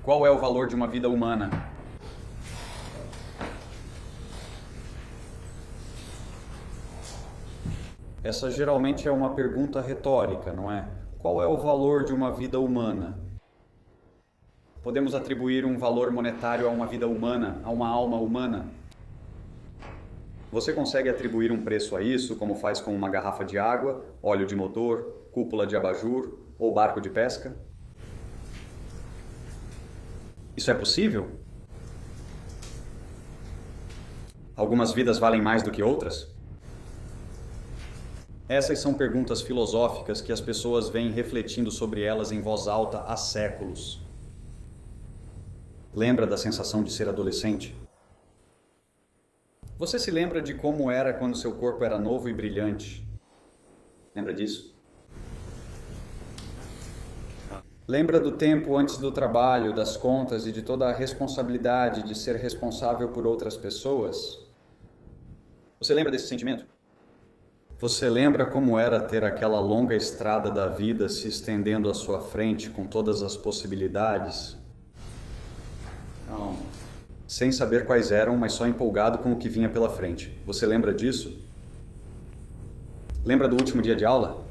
Qual é o valor de uma vida humana? Essa geralmente é uma pergunta retórica, não é? Qual é o valor de uma vida humana? Podemos atribuir um valor monetário a uma vida humana, a uma alma humana? Você consegue atribuir um preço a isso, como faz com uma garrafa de água, óleo de motor, cúpula de abajur ou barco de pesca? Isso é possível? Algumas vidas valem mais do que outras? Essas são perguntas filosóficas que as pessoas vêm refletindo sobre elas em voz alta há séculos. Lembra da sensação de ser adolescente? Você se lembra de como era quando seu corpo era novo e brilhante? Lembra disso? Lembra do tempo antes do trabalho, das contas e de toda a responsabilidade de ser responsável por outras pessoas? Você lembra desse sentimento? Você lembra como era ter aquela longa estrada da vida se estendendo à sua frente com todas as possibilidades? Não. Sem saber quais eram, mas só empolgado com o que vinha pela frente. Você lembra disso? Lembra do último dia de aula?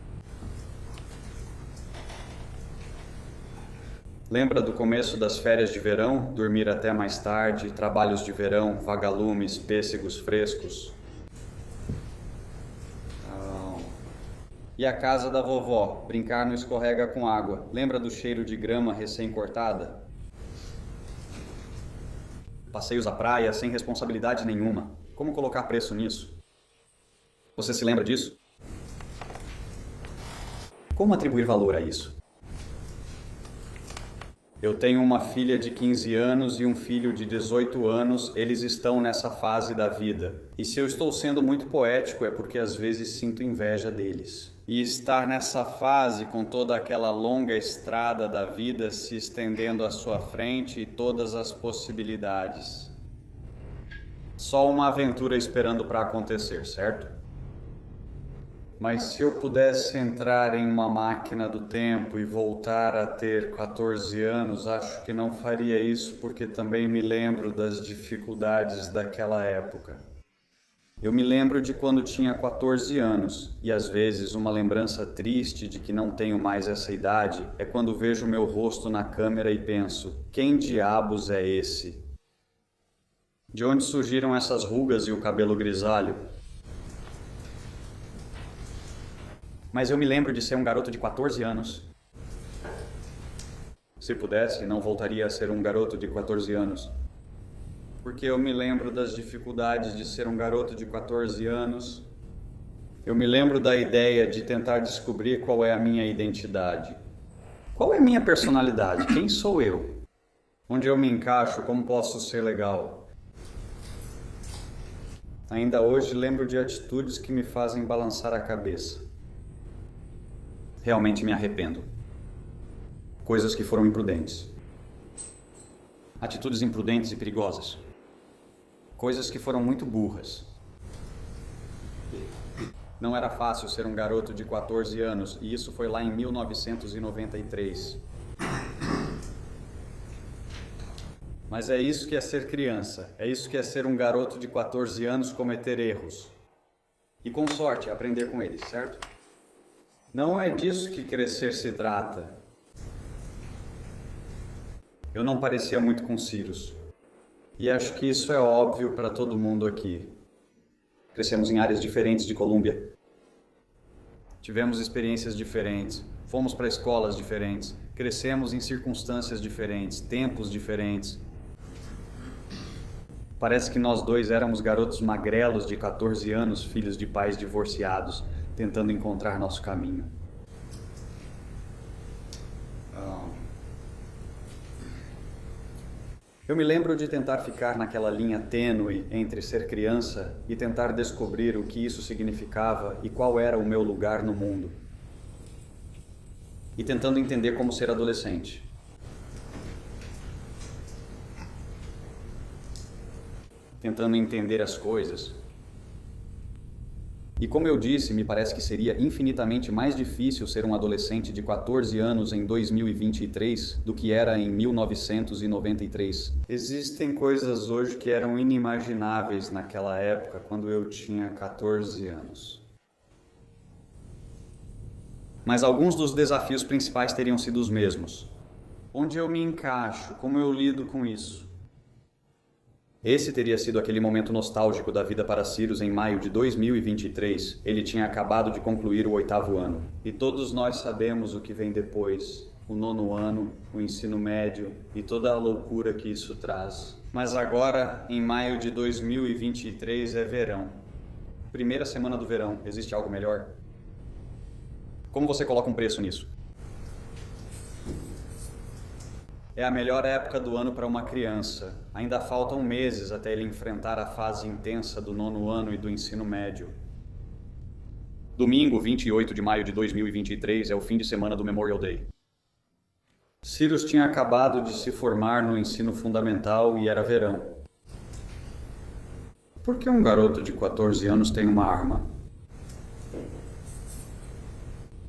Lembra do começo das férias de verão, dormir até mais tarde, trabalhos de verão, vagalumes, pêssegos frescos? E a casa da vovó, brincar no escorrega com água. Lembra do cheiro de grama recém-cortada? Passeios à praia sem responsabilidade nenhuma. Como colocar preço nisso? Você se lembra disso? Como atribuir valor a isso? Eu tenho uma filha de 15 anos e um filho de 18 anos, eles estão nessa fase da vida. E se eu estou sendo muito poético é porque às vezes sinto inveja deles. E estar nessa fase com toda aquela longa estrada da vida se estendendo à sua frente e todas as possibilidades. Só uma aventura esperando para acontecer, certo? Mas se eu pudesse entrar em uma máquina do tempo e voltar a ter 14 anos, acho que não faria isso porque também me lembro das dificuldades daquela época. Eu me lembro de quando tinha 14 anos, e às vezes uma lembrança triste de que não tenho mais essa idade é quando vejo meu rosto na câmera e penso, quem diabos é esse? De onde surgiram essas rugas e o cabelo grisalho? Mas eu me lembro de ser um garoto de 14 anos. Se pudesse, não voltaria a ser um garoto de 14 anos. Porque eu me lembro das dificuldades de ser um garoto de 14 anos. Eu me lembro da ideia de tentar descobrir qual é a minha identidade. Qual é a minha personalidade? Quem sou eu? Onde eu me encaixo? Como posso ser legal? Ainda hoje lembro de atitudes que me fazem balançar a cabeça. Realmente me arrependo. Coisas que foram imprudentes. Atitudes imprudentes e perigosas. Coisas que foram muito burras. Não era fácil ser um garoto de 14 anos, e isso foi lá em 1993. Mas é isso que é ser criança. É isso que é ser um garoto de 14 anos cometer erros. E com sorte, aprender com eles, certo? Não é disso que crescer se trata. Eu não parecia muito com Sirius. E acho que isso é óbvio para todo mundo aqui. Crescemos em áreas diferentes de Colômbia. Tivemos experiências diferentes. Fomos para escolas diferentes. Crescemos em circunstâncias diferentes, tempos diferentes. Parece que nós dois éramos garotos magrelos de 14 anos, filhos de pais divorciados, tentando encontrar nosso caminho. Eu me lembro de tentar ficar naquela linha tênue entre ser criança e tentar descobrir o que isso significava e qual era o meu lugar no mundo. E tentando entender como ser adolescente. Tentando entender as coisas. E como eu disse, me parece que seria infinitamente mais difícil ser um adolescente de 14 anos em 2023 do que era em 1993. Existem coisas hoje que eram inimagináveis naquela época, quando eu tinha 14 anos. Mas alguns dos desafios principais teriam sido os mesmos. Onde eu me encaixo? Como eu lido com isso? Esse teria sido aquele momento nostálgico da vida para Cyrus em maio de 2023. Ele tinha acabado de concluir o 8º ano. E todos nós sabemos o que vem depois. O 9º ano, o ensino médio e toda a loucura que isso traz. Mas agora, em maio de 2023, é verão. Primeira semana do verão. Existe algo melhor? Como você coloca um preço nisso? É a melhor época do ano para uma criança. Ainda faltam meses até ele enfrentar a fase intensa do 9º ano e do ensino médio. Domingo, 28 de maio de 2023, é o fim de semana do Memorial Day. Cyrus tinha acabado de se formar no ensino fundamental e era verão. Por que um garoto de 14 anos tem uma arma?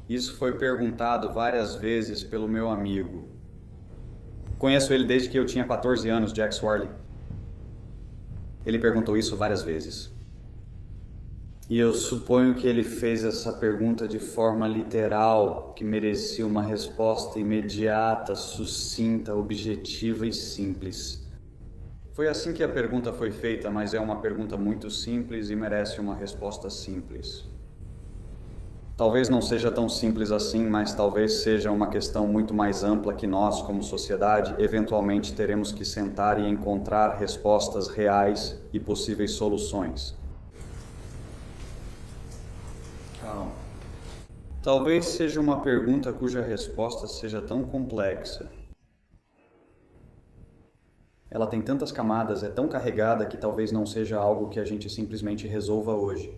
Isso foi perguntado várias vezes pelo meu amigo. Conheço ele desde que eu tinha 14 anos, Jack Swarley. Ele perguntou isso várias vezes. E eu suponho que ele fez essa pergunta de forma literal, que merecia uma resposta imediata, sucinta, objetiva e simples. Foi assim que a pergunta foi feita, mas é uma pergunta muito simples e merece uma resposta simples. Talvez não seja tão simples assim, mas talvez seja uma questão muito mais ampla que nós, como sociedade, eventualmente teremos que sentar e encontrar respostas reais e possíveis soluções. Calma. Talvez seja uma pergunta cuja resposta seja tão complexa. Ela tem tantas camadas, é tão carregada que talvez não seja algo que a gente simplesmente resolva hoje.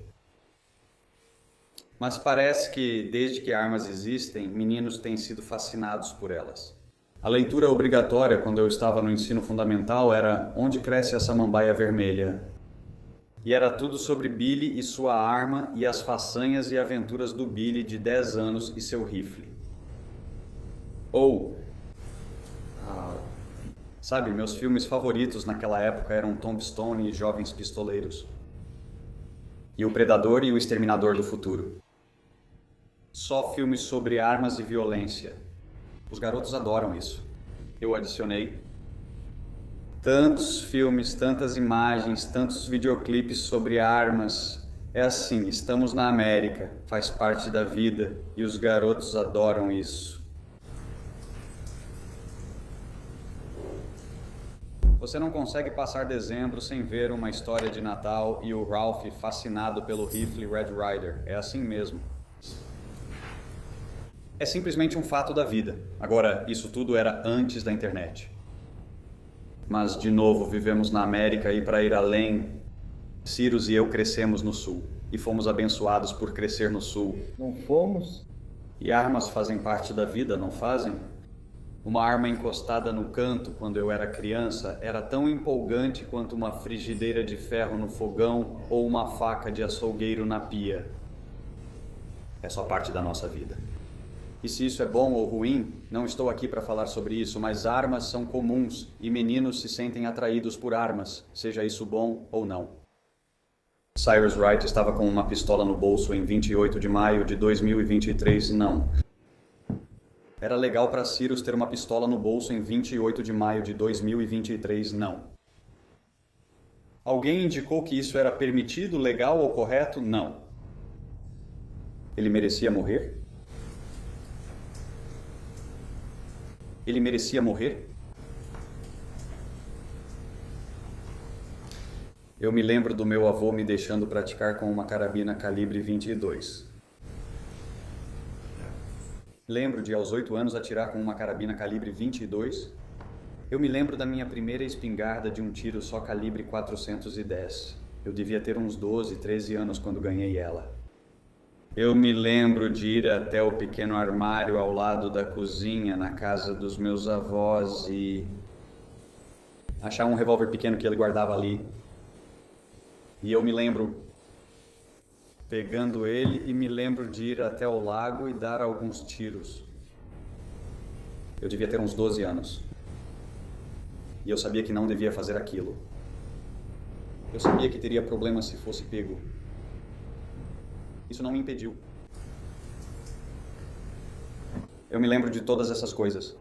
Mas parece que, desde que armas existem, meninos têm sido fascinados por elas. A leitura obrigatória, quando eu estava no ensino fundamental, era Onde Cresce a Samambaia Vermelha? E era tudo sobre Billy e sua arma e as façanhas e aventuras do Billy de 10 anos e seu rifle. Ou... sabe, meus filmes favoritos naquela época eram Tombstone e Jovens Pistoleiros. E O Predador e o Exterminador do Futuro. Só filmes sobre armas e violência. Os garotos adoram isso. Eu adicionei. Tantos filmes, tantas imagens, tantos videoclipes sobre armas. É assim, estamos na América, faz parte da vida e os garotos adoram isso. Você não consegue passar dezembro sem ver uma história de Natal e o Ralph fascinado pelo rifle Red Ryder. É assim mesmo. É simplesmente um fato da vida. Agora, isso tudo era antes da internet. Mas, de novo, vivemos na América e para ir além, Cyrus e eu crescemos no Sul. E fomos abençoados por crescer no Sul. Não fomos? E armas fazem parte da vida, não fazem? Uma arma encostada no canto quando eu era criança era tão empolgante quanto uma frigideira de ferro no fogão ou uma faca de açougueiro na pia. É só parte da nossa vida. E se isso é bom ou ruim, não estou aqui para falar sobre isso, mas armas são comuns e meninos se sentem atraídos por armas, seja isso bom ou não. Cyrus Wright estava com uma pistola no bolso em 28 de maio de 2023, não. Era legal para Cyrus ter uma pistola no bolso em 28 de maio de 2023, não. Alguém indicou que isso era permitido, legal ou correto? Não. Ele merecia morrer? Ele merecia morrer? Eu me lembro do meu avô me deixando praticar com uma carabina calibre 22. Lembro de, aos 8 anos, atirar com uma carabina calibre 22. Eu me lembro da minha primeira espingarda de um tiro só calibre 410. Eu devia ter uns 12, 13 anos quando ganhei ela. Eu me lembro de ir até o pequeno armário ao lado da cozinha, na casa dos meus avós, e achar um revólver pequeno que ele guardava ali. E eu me lembro pegando ele, e me lembro de ir até o lago e dar alguns tiros. Eu devia ter uns 12 anos. E eu sabia que não devia fazer aquilo. Eu sabia que teria problemas se fosse pego. Isso não me impediu. Eu me lembro de todas essas coisas.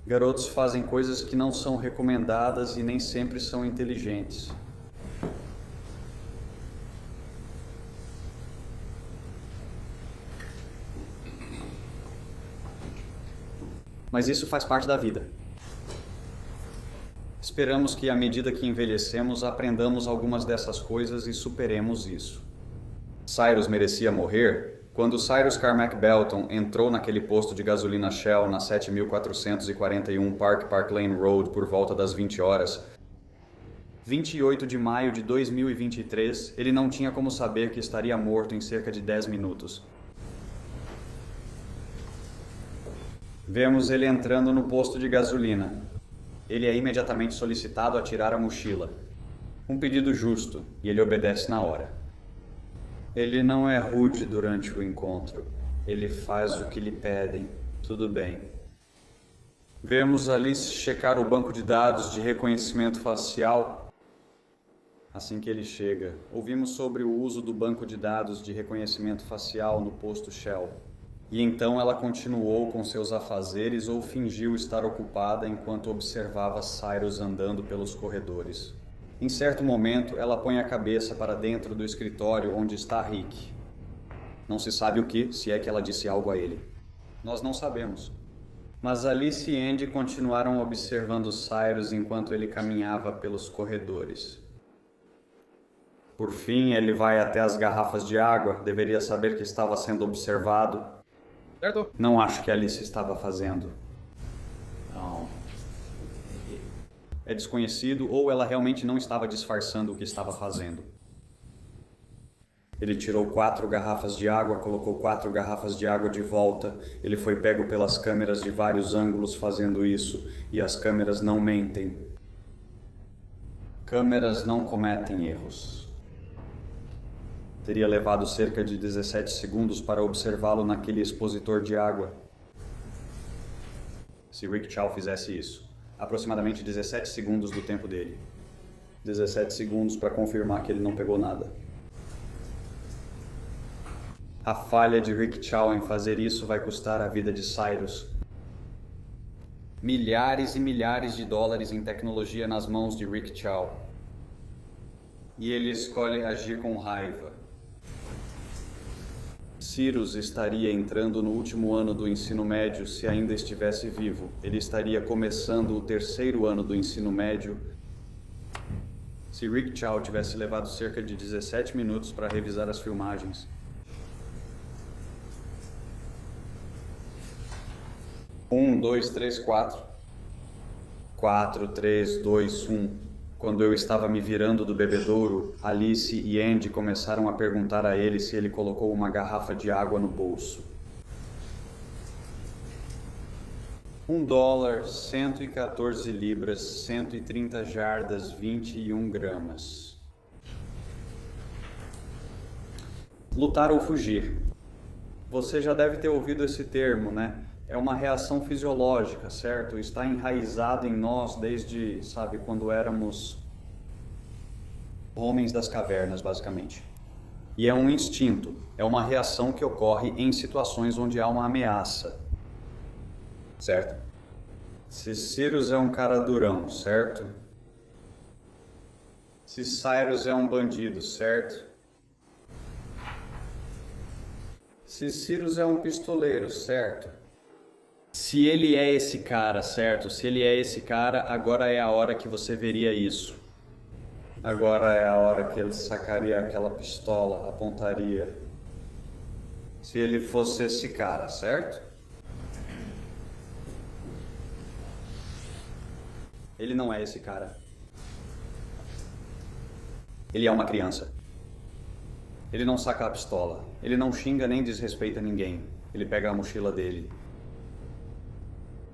Garotos fazem coisas que não são recomendadas e nem sempre são inteligentes. Mas isso faz parte da vida. Esperamos que, à medida que envelhecemos, aprendamos algumas dessas coisas e superemos isso. Cyrus merecia morrer? Quando Cyrus Carmack Belton entrou naquele posto de gasolina Shell na 7441 Park Lane Road por volta das 20 horas, 28 de maio de 2023, ele não tinha como saber que estaria morto em cerca de 10 minutos. Vemos ele entrando no posto de gasolina. Ele é imediatamente solicitado a tirar a mochila. Um pedido justo, e ele obedece na hora. Ele não é rude durante o encontro. Ele faz o que lhe pedem. Tudo bem. Vemos Alice checar o banco de dados de reconhecimento facial. Assim que ele chega, ouvimos sobre o uso do banco de dados de reconhecimento facial no posto Shell. E então ela continuou com seus afazeres ou fingiu estar ocupada enquanto observava Cyrus andando pelos corredores. Em certo momento, ela põe a cabeça para dentro do escritório onde está Rick. Não se sabe o que, se é que ela disse algo a ele. Nós não sabemos. Mas Alice e Andy continuaram observando Cyrus enquanto ele caminhava pelos corredores. Por fim, ele vai até as garrafas de água. Deveria saber que estava sendo observado. Certo? Não acho que Alice estava fazendo. Não. É desconhecido ou ela realmente não estava disfarçando o que estava fazendo. Ele tirou 4 garrafas de água, colocou 4 garrafas de água de volta. Ele foi pego pelas câmeras de vários ângulos fazendo isso, e as câmeras não mentem. Câmeras não cometem erros. Teria levado cerca de 17 segundos para observá-lo naquele expositor de água. Se Rick Chow fizesse isso. Aproximadamente 17 segundos do tempo dele. 17 segundos para confirmar que ele não pegou nada. A falha de Rick Chow em fazer isso vai custar a vida de Cyrus. Milhares e milhares de dólares em tecnologia nas mãos de Rick Chow. E ele escolhe agir com raiva. Cyrus estaria entrando no último ano do ensino médio se ainda estivesse vivo. Ele estaria começando o 3º ano do ensino médio. Se Rick Chow tivesse levado cerca de 17 minutos para revisar as filmagens. 1, 2, 3, 4. 4, 3, 2, 1. Quando eu estava me virando do bebedouro, Alice e Andy começaram a perguntar a ele se ele colocou uma garrafa de água no bolso. $1, 114 libras, 130 jardas, 21 gramas. Lutar ou fugir. Você já deve ter ouvido esse termo, né? É uma reação fisiológica, certo? Está enraizado em nós desde, sabe, quando éramos homens das cavernas, basicamente. E é um instinto, é uma reação que ocorre em situações onde há uma ameaça, certo? Se Cyrus é um cara durão, certo? Se Cyrus é um bandido, certo? Se Cyrus é um pistoleiro, certo? Se ele é esse cara, certo? Se ele é esse cara, agora é a hora que você veria isso. Agora é a hora que ele sacaria aquela pistola, apontaria. Se ele fosse esse cara, certo? Ele não é esse cara. Ele é uma criança. Ele não saca a pistola. Ele não xinga nem desrespeita ninguém. Ele pega a mochila dele.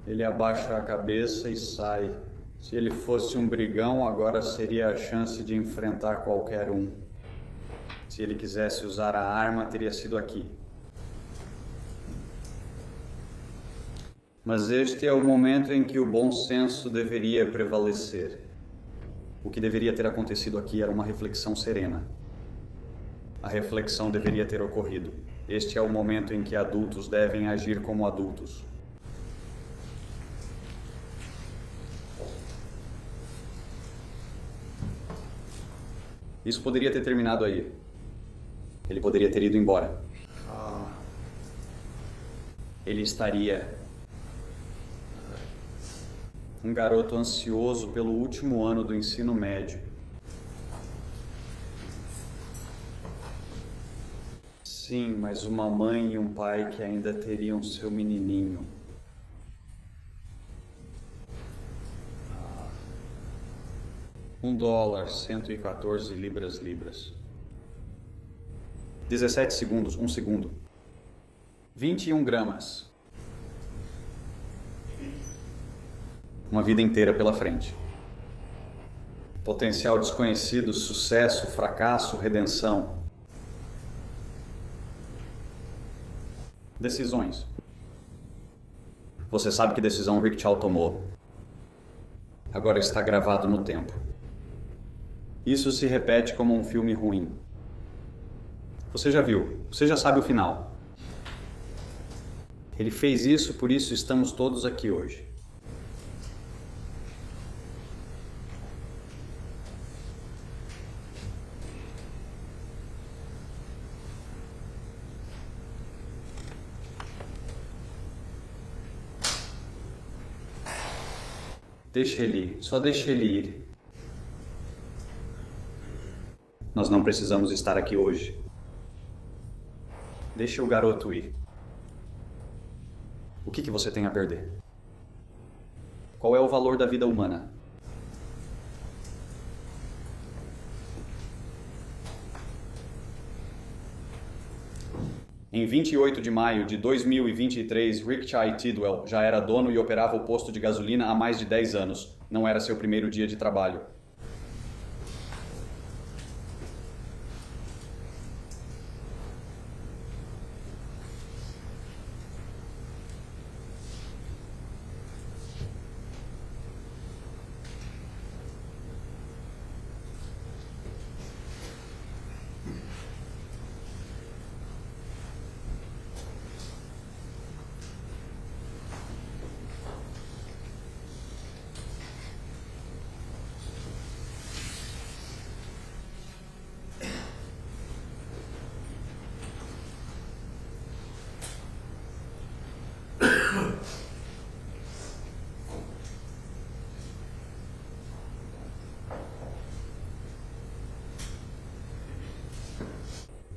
Ele abaixa a cabeça e sai. Se ele fosse um brigão, agora seria a chance de enfrentar qualquer um. Se ele quisesse usar a arma, teria sido aqui. Mas este é o momento em que o bom senso deveria prevalecer. O que deveria ter acontecido aqui era uma reflexão serena. A reflexão deveria ter ocorrido. Este é o momento em que adultos devem agir como adultos. Isso poderia ter terminado aí. Ele poderia ter ido embora. Ele estaria... um garoto ansioso pelo último ano do ensino médio. Sim, mas uma mãe e um pai que ainda teriam seu menininho. $1, 114 libras. 17 segundos, 1 segundo. 21 gramas. Uma vida inteira pela frente. Potencial desconhecido, sucesso, fracasso, redenção. Decisões. Você sabe que decisão Rick Chow tomou. Agora está gravado no tempo. Isso se repete como um filme ruim. Você já viu, você já sabe o final. Ele fez isso, por isso estamos todos aqui hoje. Deixa ele ir, só deixa ele ir. Nós não precisamos estar aqui hoje. Deixa o garoto ir. O que você tem a perder? Qual é o valor da vida humana? Em 28 de maio de 2023, Rick Chai Tidwell já era dono e operava o posto de gasolina há mais de 10 anos. Não era seu primeiro dia de trabalho.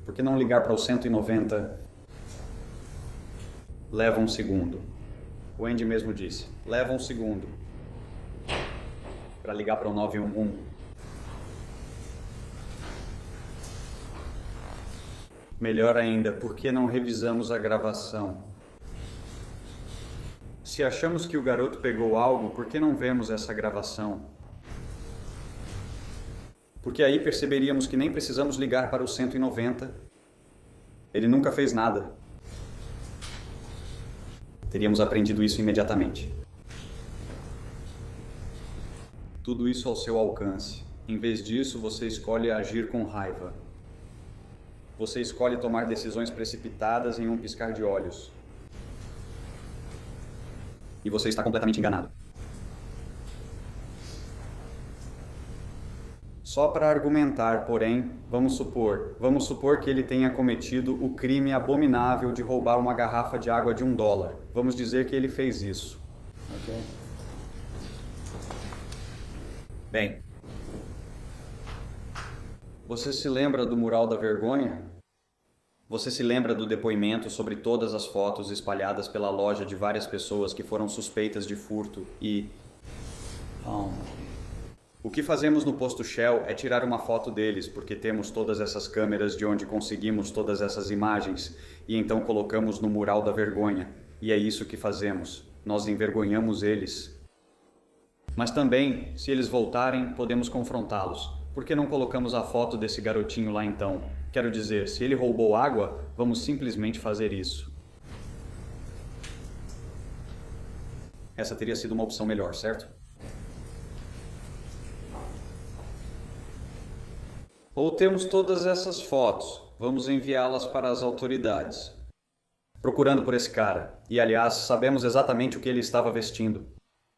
Por que não ligar para o 190? Leva um segundo. O Andy mesmo disse. Leva um segundo. Para ligar para o 911. Melhor ainda, por que não revisamos a gravação? Se achamos que o garoto pegou algo, por que não vemos essa gravação? Porque aí perceberíamos que nem precisamos ligar para o 190. Ele nunca fez nada. Teríamos aprendido isso imediatamente. Tudo isso ao seu alcance. Em vez disso, você escolhe agir com raiva. Você escolhe tomar decisões precipitadas em um piscar de olhos. E você está completamente enganado. Só para argumentar, porém, vamos supor que ele tenha cometido o crime abominável de roubar uma garrafa de água de $1. Vamos dizer que ele fez isso. Ok? Bem, você se lembra do mural da vergonha? Você se lembra do depoimento sobre todas as fotos espalhadas pela loja de várias pessoas que foram suspeitas de furto e... O que fazemos no posto Shell é tirar uma foto deles, porque temos todas essas câmeras de onde conseguimos todas essas imagens, e então colocamos no mural da vergonha. E é isso que fazemos. Nós envergonhamos eles. Mas também, se eles voltarem, podemos confrontá-los. Por que não colocamos a foto desse garotinho lá então? Quero dizer, se ele roubou água, vamos simplesmente fazer isso. Essa teria sido uma opção melhor, certo? Ou temos todas essas fotos. Vamos enviá-las para as autoridades. Procurando por esse cara. E, aliás, sabemos exatamente o que ele estava vestindo.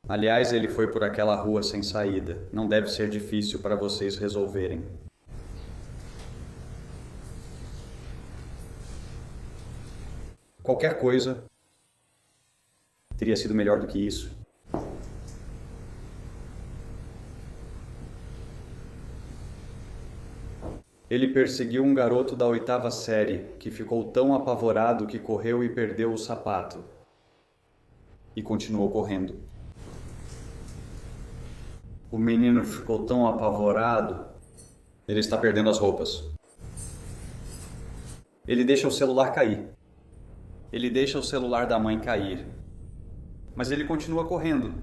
Aliás, ele foi por aquela rua sem saída. Não deve ser difícil para vocês resolverem. Qualquer coisa teria sido melhor do que isso. Ele perseguiu um garoto da 8ª série, que ficou tão apavorado que correu e perdeu o sapato. E continuou correndo. O menino ficou tão apavorado, ele está perdendo as roupas. Ele deixa o celular cair. Ele deixa o celular da mãe cair. Mas ele continua correndo.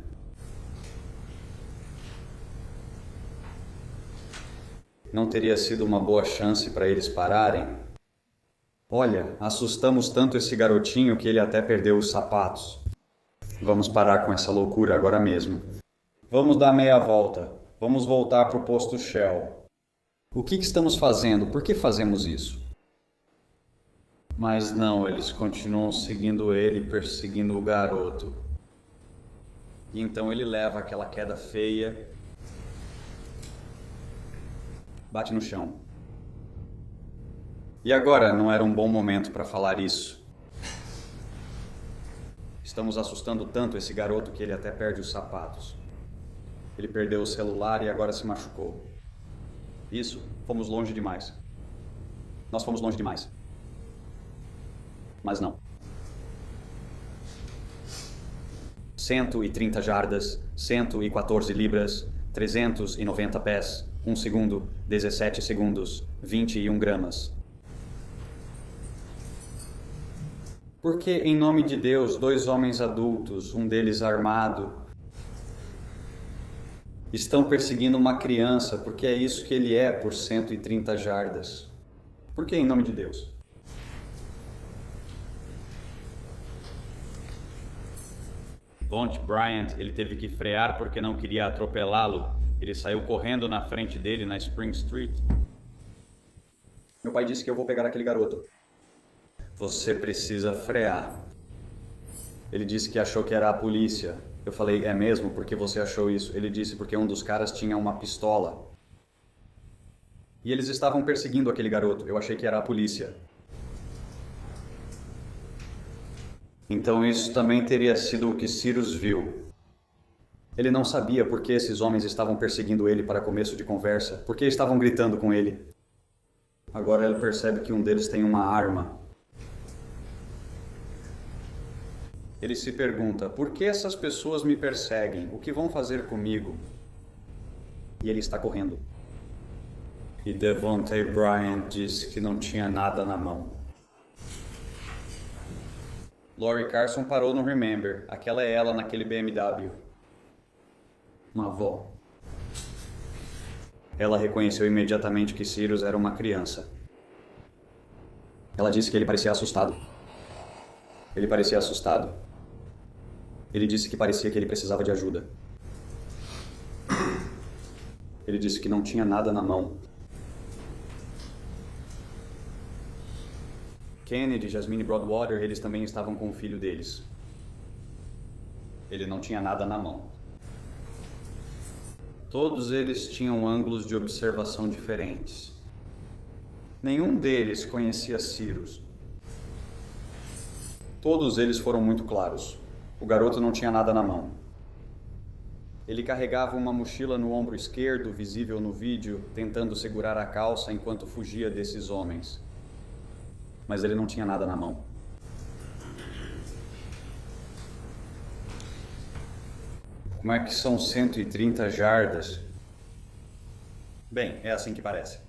Não teria sido uma boa chance para eles pararem? Olha, assustamos tanto esse garotinho que ele até perdeu os sapatos. Vamos parar com essa loucura agora mesmo. Vamos dar meia volta. Vamos voltar para o posto Shell. O que estamos fazendo? Por que fazemos isso? Mas não, eles continuam seguindo ele, perseguindo o garoto. E então ele leva aquela queda feia, bate no chão. E agora não era um bom momento para falar isso. Estamos assustando tanto esse garoto que ele até perde os sapatos. Ele perdeu o celular e agora se machucou. Isso, fomos longe demais. Nós fomos longe demais. Mas não. 130 jardas, 114 libras, 390 pés, 1 segundo, 17 segundos, 21 gramas. Porque, em nome de Deus, 2 homens adultos, um deles armado, estão perseguindo uma criança, porque é isso que ele é por 130 jardas. Por que, em nome de Deus? Vonte Bryant, ele teve que frear porque não queria atropelá-lo. Ele saiu correndo na frente dele na Spring Street. Meu pai disse que eu vou pegar aquele garoto. Você precisa frear. Ele disse que achou que era a polícia. Eu falei, é mesmo? Por que você achou isso? Ele disse, porque um dos caras tinha uma pistola. E eles estavam perseguindo aquele garoto. Eu achei que era a polícia. Então isso também teria sido o que Cyrus viu. Ele não sabia por que esses homens estavam perseguindo ele para começo de conversa, por que estavam gritando com ele. Agora ele percebe que um deles tem uma arma. Ele se pergunta, por que essas pessoas me perseguem? O que vão fazer comigo? E ele está correndo. E Devontae Bryant disse que não tinha nada na mão. Lori Carson parou no Remember. Aquela é ela naquele BMW. Uma avó. Ela reconheceu imediatamente que Cyrus era uma criança. Ela disse que ele parecia assustado. Ele parecia assustado. Ele disse que parecia que ele precisava de ajuda. Ele disse que não tinha nada na mão. Kennedy, Jasmine Broadwater, eles também estavam com o filho deles. Ele não tinha nada na mão. Todos eles tinham ângulos de observação diferentes. Nenhum deles conhecia Cyrus. Todos eles foram muito claros. O garoto não tinha nada na mão. Ele carregava uma mochila no ombro esquerdo, visível no vídeo, tentando segurar a calça enquanto fugia desses homens. Mas ele não tinha nada na mão. Como é que são 130 jardas? Bem, é assim que parece.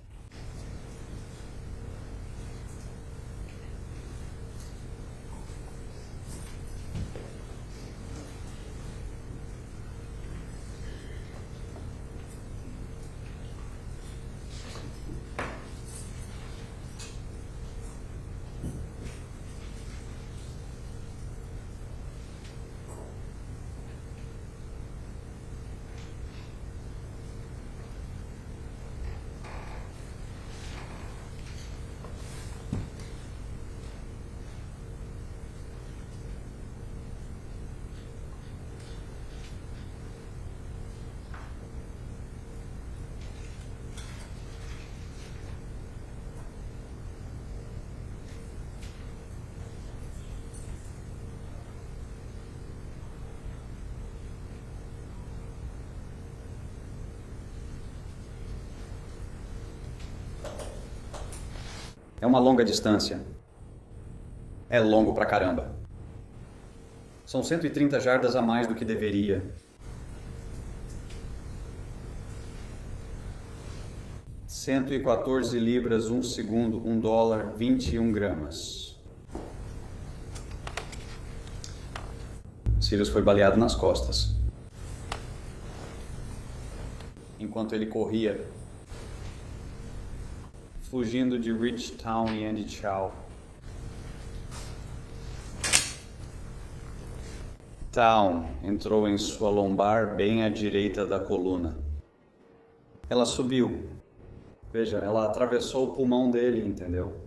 É uma longa distância. É longo pra caramba. São 130 jardas a mais do que deveria. 114 libras, 1 segundo, $1, 21 gramas. Sirius foi baleado nas costas. Enquanto ele corria, fugindo de Ridgetown e Andy Chow. Town entrou em sua lombar bem à direita da coluna. Ela subiu. Veja, ela atravessou o pulmão dele, entendeu?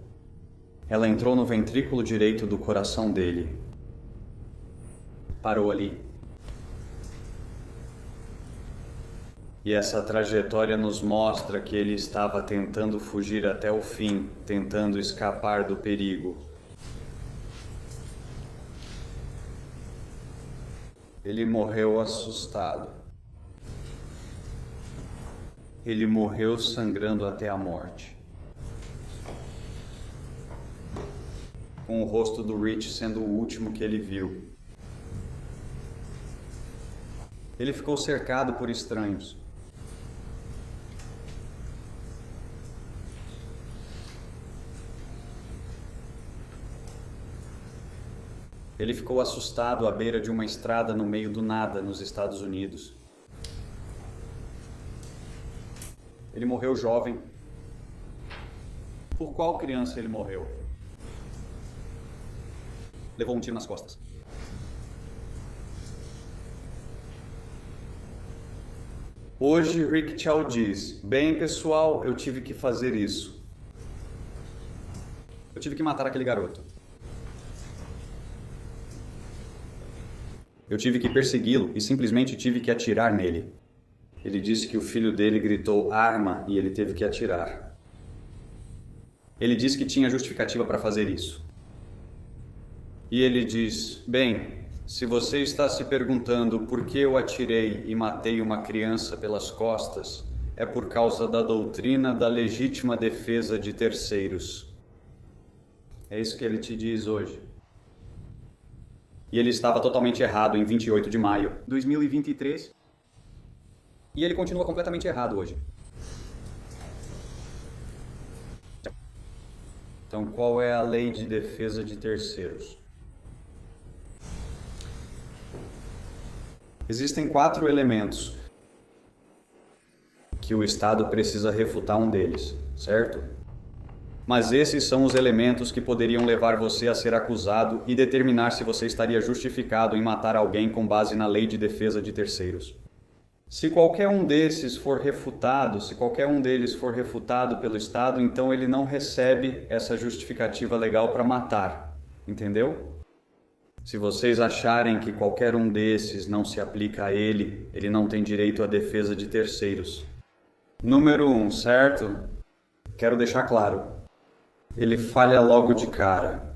Ela entrou no ventrículo direito do coração dele. Parou ali. E essa trajetória nos mostra que ele estava tentando fugir até o fim, tentando escapar do perigo. Ele morreu assustado. Ele morreu sangrando até a morte. Com o rosto do Rich sendo o último que ele viu. Ele ficou cercado por estranhos. Ele ficou assustado à beira de uma estrada no meio do nada nos Estados Unidos. Ele morreu jovem. Por qual criança ele morreu? Levou um tiro nas costas. Hoje, Rick Chow diz: bem, pessoal, eu tive que fazer isso. Eu tive que matar aquele garoto. Eu tive que persegui-lo e simplesmente tive que atirar nele. Ele disse que o filho dele gritou arma e ele teve que atirar. Ele disse que tinha justificativa para fazer isso. E ele diz: bem, se você está se perguntando por que eu atirei e matei uma criança pelas costas, é por causa da doutrina da legítima defesa de terceiros. É isso que ele te diz hoje. E ele estava totalmente errado em 28 de maio de 2023. E ele continua completamente errado hoje. Então, qual é a lei de defesa de terceiros? Existem 4 elementos que o Estado precisa refutar um deles, certo? Mas esses são os elementos que poderiam levar você a ser acusado e determinar se você estaria justificado em matar alguém com base na lei de defesa de terceiros. Se qualquer um desses for refutado, se qualquer um deles for refutado pelo Estado, então ele não recebe essa justificativa legal para matar, entendeu? Se vocês acharem que qualquer um desses não se aplica a ele, ele não tem direito à defesa de terceiros. Número 1, certo? Quero deixar claro. Ele falha logo de cara.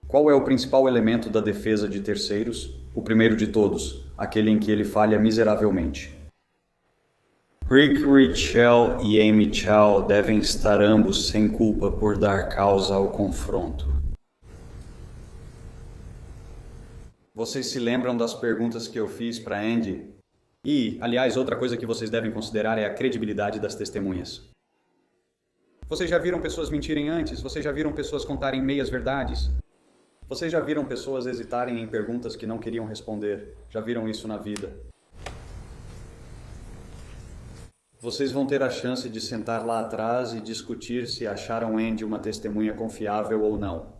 Qual é o principal elemento da defesa de terceiros? O primeiro de todos, aquele em que ele falha miseravelmente. Rick Richel e Amy Chow devem estar ambos sem culpa por dar causa ao confronto. Vocês se lembram das perguntas que eu fiz para Andy? E, aliás, outra coisa que vocês devem considerar é a credibilidade das testemunhas. Vocês já viram pessoas mentirem antes? Vocês já viram pessoas contarem meias verdades? Vocês já viram pessoas hesitarem em perguntas que não queriam responder? Já viram isso na vida? Vocês vão ter a chance de sentar lá atrás e discutir se acharam Andy uma testemunha confiável ou não.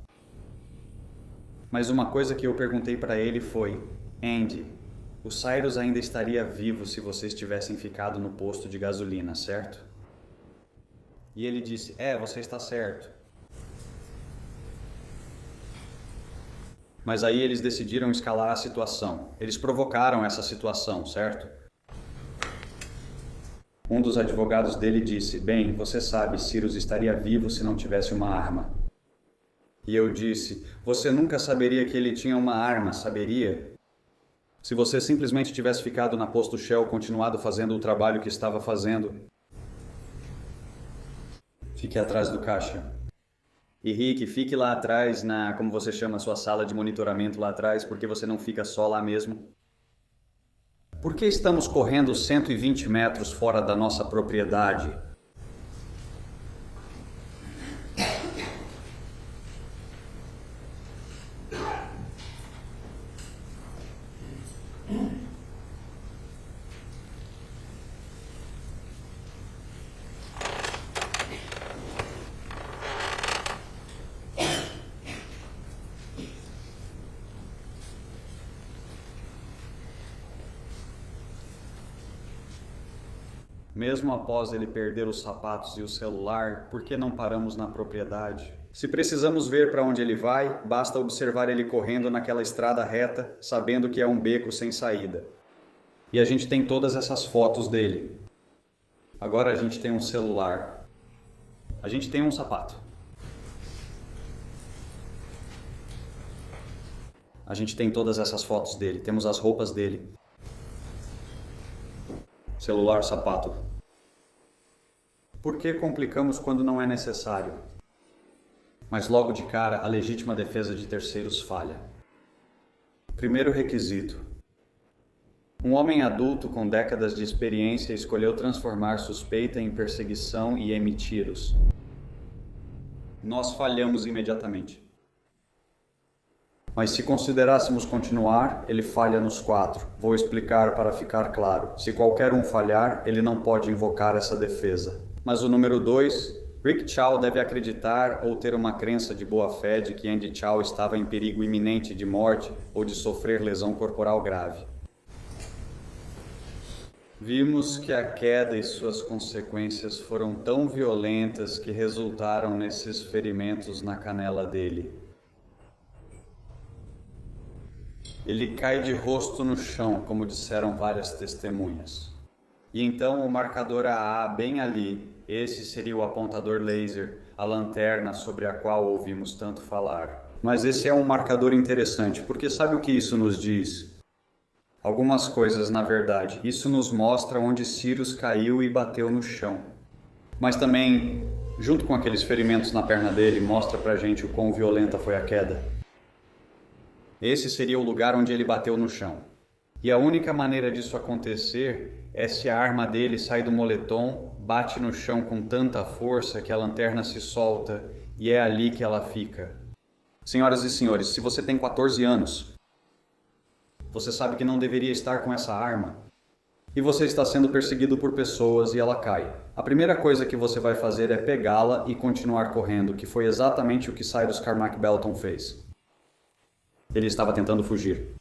Mas uma coisa que eu perguntei para ele foi: Andy, o Cyrus ainda estaria vivo se vocês tivessem ficado no posto de gasolina, certo? E ele disse: você está certo. Mas aí eles decidiram escalar a situação. Eles provocaram essa situação, certo? Um dos advogados dele disse: bem, você sabe, Cyrus estaria vivo se não tivesse uma arma. E eu disse: você nunca saberia que ele tinha uma arma, saberia? Se você simplesmente tivesse ficado na posto Shell, continuado fazendo o trabalho que estava fazendo. Fique atrás do caixa. E Rick, fique lá atrás como você chama, sua sala de monitoramento lá atrás, porque você não fica só lá mesmo. Por que estamos correndo 120 metros fora da nossa propriedade? Mesmo após ele perder os sapatos e o celular, por que não paramos na propriedade? Se precisamos ver para onde ele vai, basta observar ele correndo naquela estrada reta, sabendo que é um beco sem saída. E a gente tem todas essas fotos dele. Agora a gente tem um celular. A gente tem um sapato. A gente tem todas essas fotos dele. Temos as roupas dele. Celular, sapato. Por que complicamos quando não é necessário? Mas logo de cara, a legítima defesa de terceiros falha. Primeiro requisito. Um homem adulto com décadas de experiência escolheu transformar suspeita em perseguição e em tiros. Nós falhamos imediatamente. Mas se considerássemos continuar, ele falha nos 4. Vou explicar para ficar claro. Se qualquer um falhar, ele não pode invocar essa defesa. Mas o número 2, Rick Chow deve acreditar ou ter uma crença de boa fé de que Andy Chow estava em perigo iminente de morte ou de sofrer lesão corporal grave. Vimos que a queda e suas consequências foram tão violentas que resultaram nesses ferimentos na canela dele. Ele cai de rosto no chão, como disseram várias testemunhas. E então o marcador AA, bem ali, esse seria o apontador laser, a lanterna sobre a qual ouvimos tanto falar. Mas esse é um marcador interessante, porque sabe o que isso nos diz? Algumas coisas, na verdade. Isso nos mostra onde Sirius caiu e bateu no chão. Mas também, junto com aqueles ferimentos na perna dele, mostra pra gente o quão violenta foi a queda. Esse seria o lugar onde ele bateu no chão. E a única maneira disso acontecer é se a arma dele sai do moletom, bate no chão com tanta força que a lanterna se solta e é ali que ela fica. Senhoras e senhores, se você tem 14 anos, você sabe que não deveria estar com essa arma e você está sendo perseguido por pessoas e ela cai. A primeira coisa que você vai fazer é pegá-la e continuar correndo, que foi exatamente o que Cyrus Carmack Belton fez. Ele estava tentando fugir.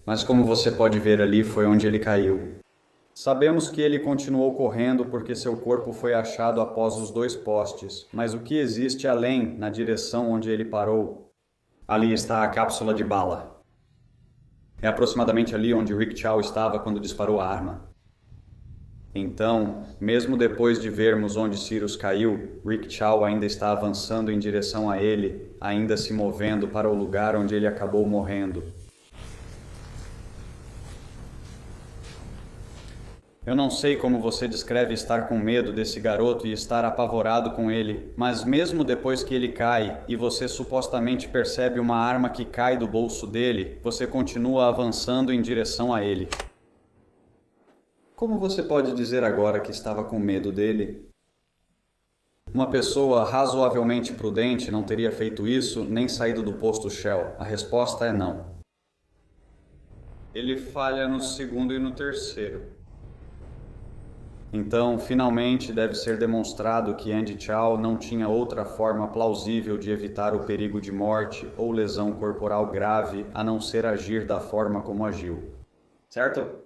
Mas como você pode ver ali, foi onde ele caiu. Sabemos que ele continuou correndo porque seu corpo foi achado após os 2 postes, mas o que existe além, na direção onde ele parou? Ali está a cápsula de bala. É aproximadamente ali onde Rick Chow estava quando disparou a arma. Então, mesmo depois de vermos onde Sirius caiu, Rick Chow ainda está avançando em direção a ele, ainda se movendo para o lugar onde ele acabou morrendo. Eu não sei como você descreve estar com medo desse garoto e estar apavorado com ele, mas mesmo depois que ele cai e você supostamente percebe uma arma que cai do bolso dele, você continua avançando em direção a ele. Como você pode dizer agora que estava com medo dele? Uma pessoa razoavelmente prudente não teria feito isso nem saído do posto Shell. A resposta é não. Ele falha no 2º e no 3º. Então, finalmente deve ser demonstrado que Andy Chow não tinha outra forma plausível de evitar o perigo de morte ou lesão corporal grave a não ser agir da forma como agiu. Certo?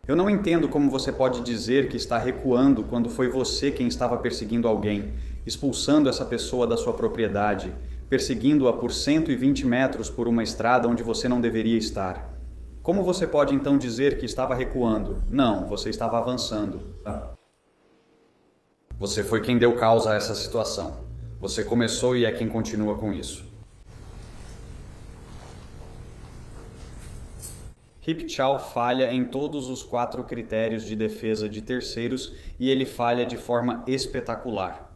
Eu não entendo como você pode dizer que está recuando quando foi você quem estava perseguindo alguém, expulsando essa pessoa da sua propriedade, perseguindo-a por 120 metros por uma estrada onde você não deveria estar. Como você pode então dizer que estava recuando? Não, você estava avançando. Você foi quem deu causa a essa situação. Você começou e é quem continua com isso. Hip Chow falha em todos os 4 critérios de defesa de terceiros e ele falha de forma espetacular.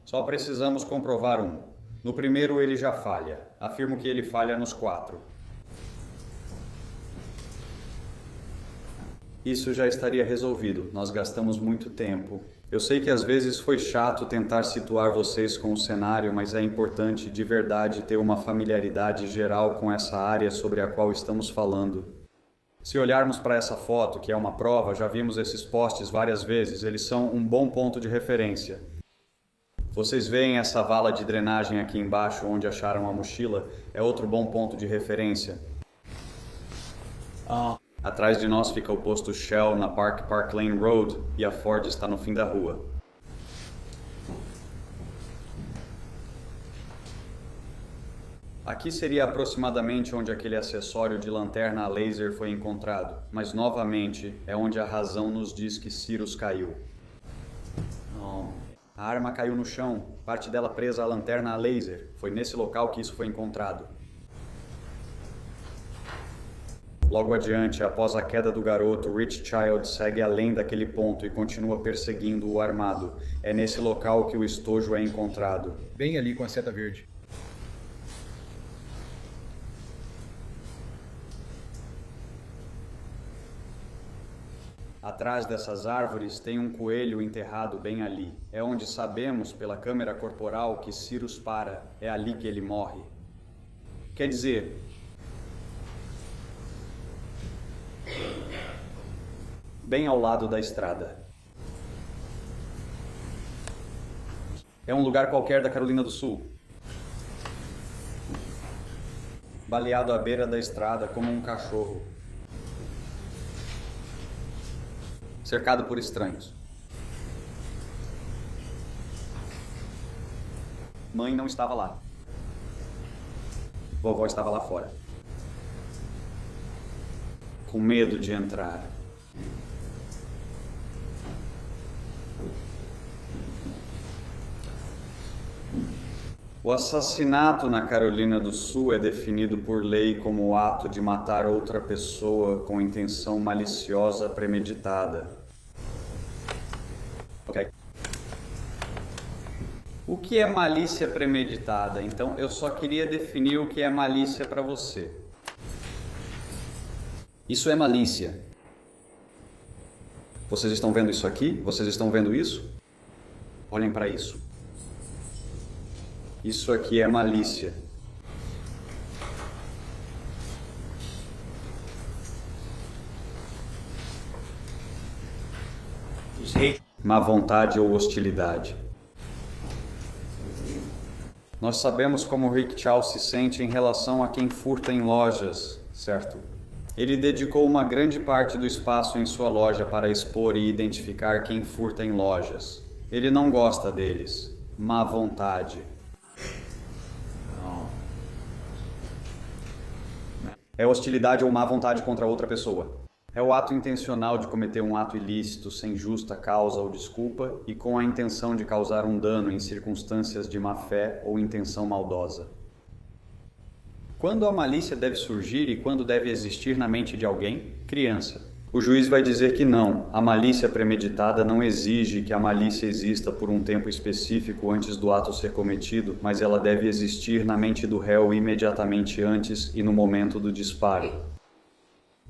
Só precisamos comprovar um. No primeiro ele já falha. Afirmo que ele falha nos 4. Isso já estaria resolvido. Nós gastamos muito tempo. Eu sei que às vezes foi chato tentar situar vocês com o cenário, mas é importante de verdade ter uma familiaridade geral com essa área sobre a qual estamos falando. Se olharmos para essa foto, que é uma prova, já vimos esses postes várias vezes, eles são um bom ponto de referência. Vocês veem essa vala de drenagem aqui embaixo, onde acharam a mochila? É outro bom ponto de referência. Atrás de nós fica o posto Shell na Park Lane Road e a Ford está no fim da rua. Aqui seria aproximadamente onde aquele acessório de lanterna a laser foi encontrado, mas novamente é onde a razão nos diz que Cyrus caiu. A arma caiu no chão, parte dela presa à lanterna a laser. Foi nesse local que isso foi encontrado. Logo adiante, após a queda do garoto, Rich Child segue além daquele ponto e continua perseguindo o armado. É nesse local que o estojo é encontrado. Bem ali com a seta verde. Atrás dessas árvores tem um coelho enterrado bem ali. É onde sabemos, pela câmera corporal, que Cyrus para. É ali que ele morre. Quer dizer... bem ao lado da estrada. É um lugar qualquer da Carolina do Sul. Baleado à beira da estrada como um cachorro. Cercado por estranhos. Mãe não estava lá. Vovó estava lá fora. Com medo de entrar. O assassinato na Carolina do Sul é definido por lei como o ato de matar outra pessoa com intenção maliciosa premeditada. Ok. O que é malícia premeditada? Então, eu só queria definir o que é malícia para você. Isso é malícia. Vocês estão vendo isso aqui? Vocês estão vendo isso? Olhem para isso. Isso aqui é malícia. Má vontade ou hostilidade. Nós sabemos como Rick Chow se sente em relação a quem furta em lojas, certo? Ele dedicou uma grande parte do espaço em sua loja para expor e identificar quem furta em lojas. Ele não gosta deles. Má vontade. É hostilidade ou má vontade contra outra pessoa. É o ato intencional de cometer um ato ilícito sem justa causa ou desculpa e com a intenção de causar um dano em circunstâncias de má-fé ou intenção maldosa. Quando a malícia deve surgir e quando deve existir na mente de alguém? Criança. O juiz vai dizer que não, a malícia premeditada não exige que a malícia exista por um tempo específico antes do ato ser cometido, mas ela deve existir na mente do réu imediatamente antes e no momento do disparo.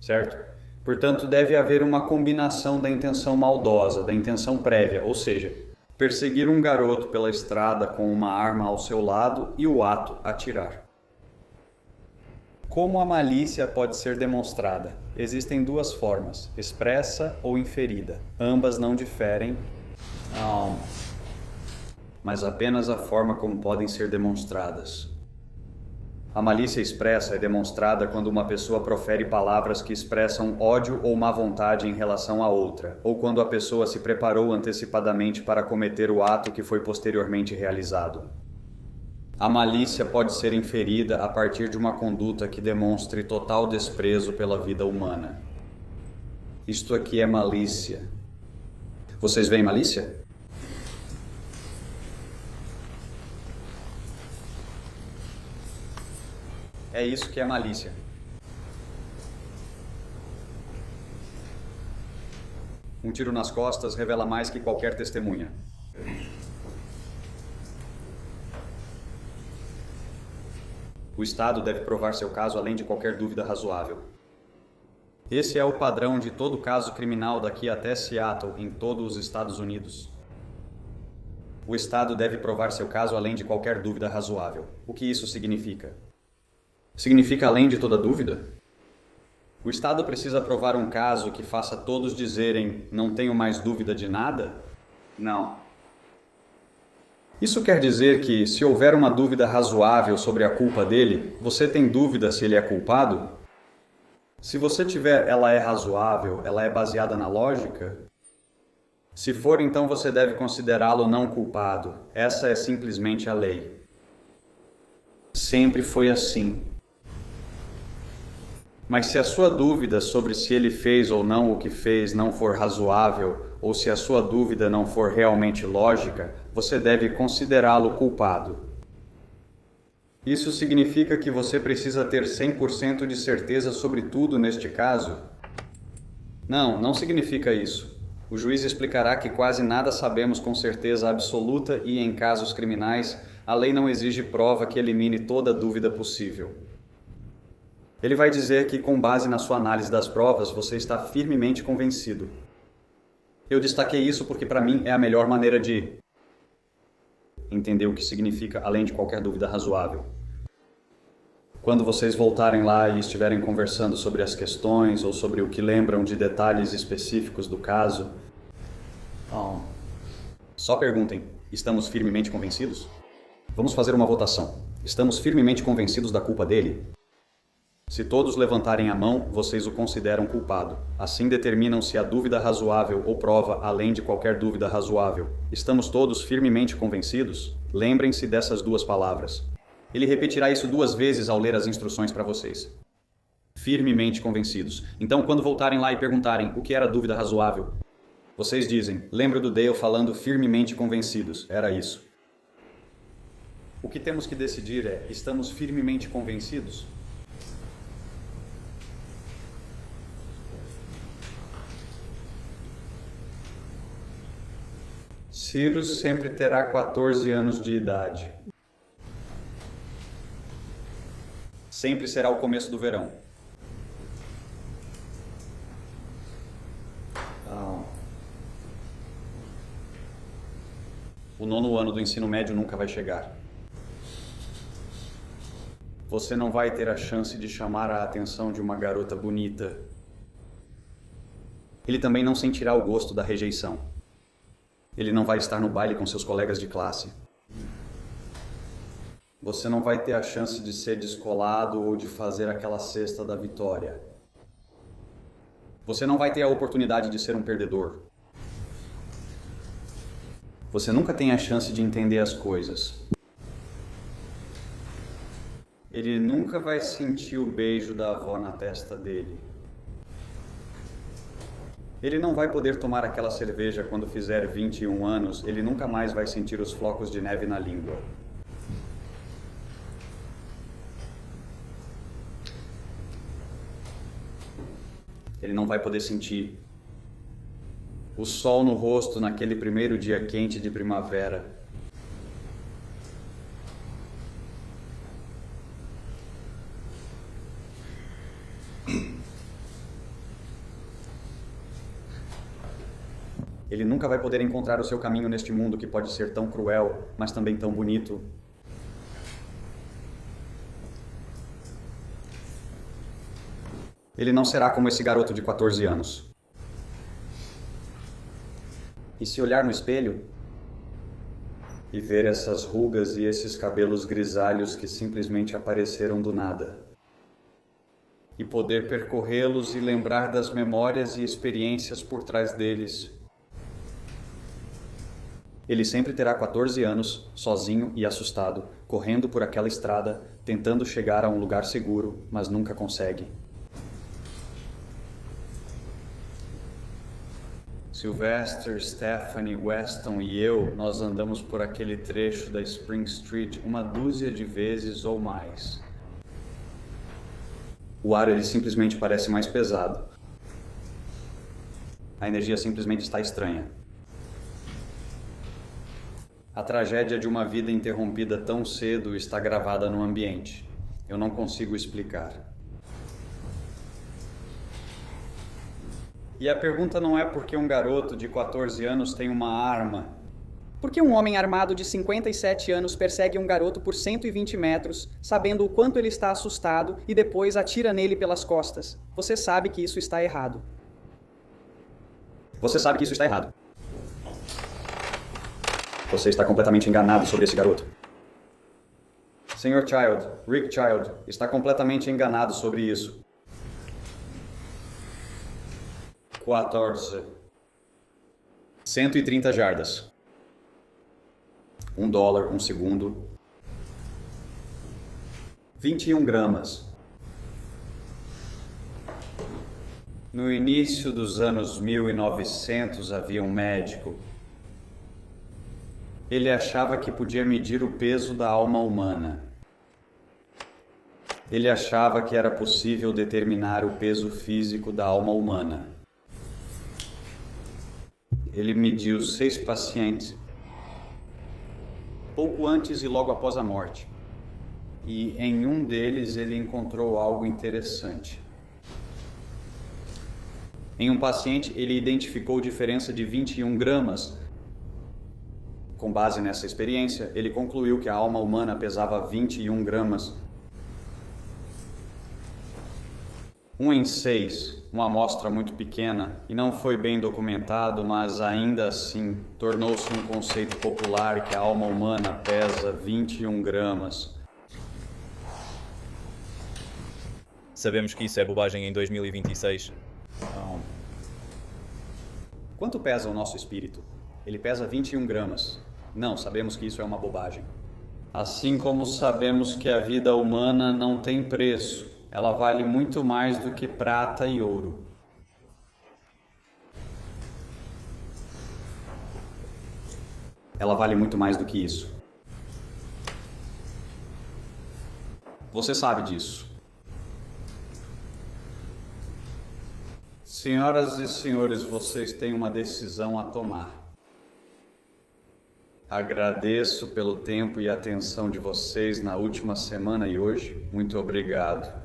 Certo? Portanto, deve haver uma combinação da intenção maldosa, da intenção prévia, ou seja, perseguir um garoto pela estrada com uma arma ao seu lado e o ato atirar. Como a malícia pode ser demonstrada? Existem duas formas, expressa ou inferida. Ambas não diferem, mas apenas a forma como podem ser demonstradas. A malícia expressa é demonstrada quando uma pessoa profere palavras que expressam ódio ou má vontade em relação a outra, ou quando a pessoa se preparou antecipadamente para cometer o ato que foi posteriormente realizado. A malícia pode ser inferida a partir de uma conduta que demonstre total desprezo pela vida humana. Isto aqui é malícia. Vocês veem malícia? É isso que é malícia. Um tiro nas costas revela mais que qualquer testemunha. O Estado deve provar seu caso além de qualquer dúvida razoável. Esse é o padrão de todo caso criminal daqui até Seattle, em todos os Estados Unidos. O Estado deve provar seu caso além de qualquer dúvida razoável. O que isso significa? Significa além de toda dúvida? O Estado precisa provar um caso que faça todos dizerem não tenho mais dúvida de nada? Não. Isso quer dizer que, se houver uma dúvida razoável sobre a culpa dele, você tem dúvida se ele é culpado? Se você tiver, ela é razoável, ela é baseada na lógica? Se for, então você deve considerá-lo não culpado. Essa é simplesmente a lei. Sempre foi assim. Mas se a sua dúvida sobre se ele fez ou não o que fez não for razoável, ou se a sua dúvida não for realmente lógica, você deve considerá-lo culpado. Isso significa que você precisa ter 100% de certeza sobre tudo neste caso? Não, não significa isso. O juiz explicará que quase nada sabemos com certeza absoluta e, em casos criminais, a lei não exige prova que elimine toda dúvida possível. Ele vai dizer que, com base na sua análise das provas, você está firmemente convencido. Eu destaquei isso porque, para mim, é a melhor maneira de entender o que significa além de qualquer dúvida razoável. Quando vocês voltarem lá e estiverem conversando sobre as questões ou sobre o que lembram de detalhes específicos do caso, só perguntem, estamos firmemente convencidos? Vamos fazer uma votação. Estamos firmemente convencidos da culpa dele? Se todos levantarem a mão, vocês o consideram culpado. Assim determinam se há dúvida razoável ou prova além de qualquer dúvida razoável. Estamos todos firmemente convencidos? Lembrem-se dessas duas palavras. Ele repetirá isso 2 vezes ao ler as instruções para vocês. Firmemente convencidos. Então, quando voltarem lá e perguntarem o que era dúvida razoável, vocês dizem, lembro do Dale falando firmemente convencidos. Era isso. O que temos que decidir é, estamos firmemente convencidos? Cyrus sempre terá 14 anos de idade. Sempre será o começo do verão. O 9º ano do ensino médio nunca vai chegar. Você não vai ter a chance de chamar a atenção de uma garota bonita. Ele também não sentirá o gosto da rejeição. Ele não vai estar no baile com seus colegas de classe. Você não vai ter a chance de ser descolado ou de fazer aquela cesta da vitória. Você não vai ter a oportunidade de ser um perdedor. Você nunca tem a chance de entender as coisas. Ele nunca vai sentir o beijo da avó na testa dele. Ele não vai poder tomar aquela cerveja quando fizer 21 anos. Ele nunca mais vai sentir os flocos de neve na língua. Ele não vai poder sentir o sol no rosto naquele primeiro dia quente de primavera. Ele nunca vai poder encontrar o seu caminho neste mundo que pode ser tão cruel, mas também tão bonito. Ele não será como esse garoto de 14 anos. E se olhar no espelho e ver essas rugas e esses cabelos grisalhos que simplesmente apareceram do nada, e poder percorrê-los e lembrar das memórias e experiências por trás deles, ele sempre terá 14 anos, sozinho e assustado, correndo por aquela estrada, tentando chegar a um lugar seguro, mas nunca consegue. Sylvester, Stephanie, Weston e eu, nós andamos por aquele trecho da Spring Street 1 dúzia de vezes ou mais. O ar ele simplesmente parece mais pesado. A energia simplesmente está estranha. A tragédia de uma vida interrompida tão cedo está gravada no ambiente. Eu não consigo explicar. E a pergunta não é porque um garoto de 14 anos tem uma arma. Por que um homem armado de 57 anos persegue um garoto por 120 metros, sabendo o quanto ele está assustado, e depois atira nele pelas costas? Você sabe que isso está errado. Você sabe que isso está errado. Você está completamente enganado sobre esse garoto. Sr. Child, Rick Child, está completamente enganado sobre isso. 14. 130 jardas. $1, 1 segundo. 21 gramas. No início dos anos 1900 havia um médico. Ele achava que podia medir o peso da alma humana. Ele achava que era possível determinar o peso físico da alma humana. Ele mediu 6 pacientes, pouco antes e logo após a morte. E em um deles ele encontrou algo interessante. Em um paciente ele identificou diferença de 21 gramas. Com base nessa experiência, ele concluiu que a alma humana pesava 21 gramas. 1 em 6, uma amostra muito pequena, e não foi bem documentado, mas ainda assim tornou-se um conceito popular que a alma humana pesa 21 gramas. Sabemos que isso é bobagem em 2026. Não. Quanto pesa o nosso espírito? Ele pesa 21 gramas. Não, sabemos que isso é uma bobagem. Assim como sabemos que a vida humana não tem preço. Ela vale muito mais do que prata e ouro. Ela vale muito mais do que isso. Você sabe disso. Senhoras e senhores, vocês têm uma decisão a tomar. Agradeço pelo tempo e atenção de vocês na última semana e hoje. Muito obrigado.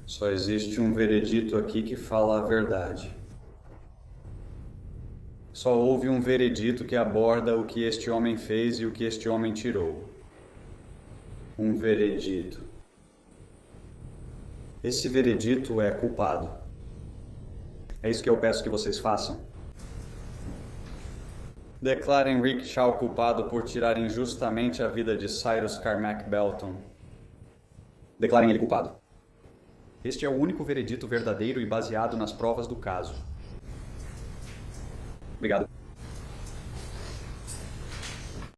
Só existe um veredito aqui que fala a verdade. Só houve um veredito que aborda o que este homem fez e o que este homem tirou. Um veredito. Esse veredito é culpado. É isso que eu peço que vocês façam. Declarem Rick Shaw culpado por tirar injustamente a vida de Cyrus Carmack Belton. Declarem ele culpado. Este é o único veredito verdadeiro e baseado nas provas do caso. Obrigado.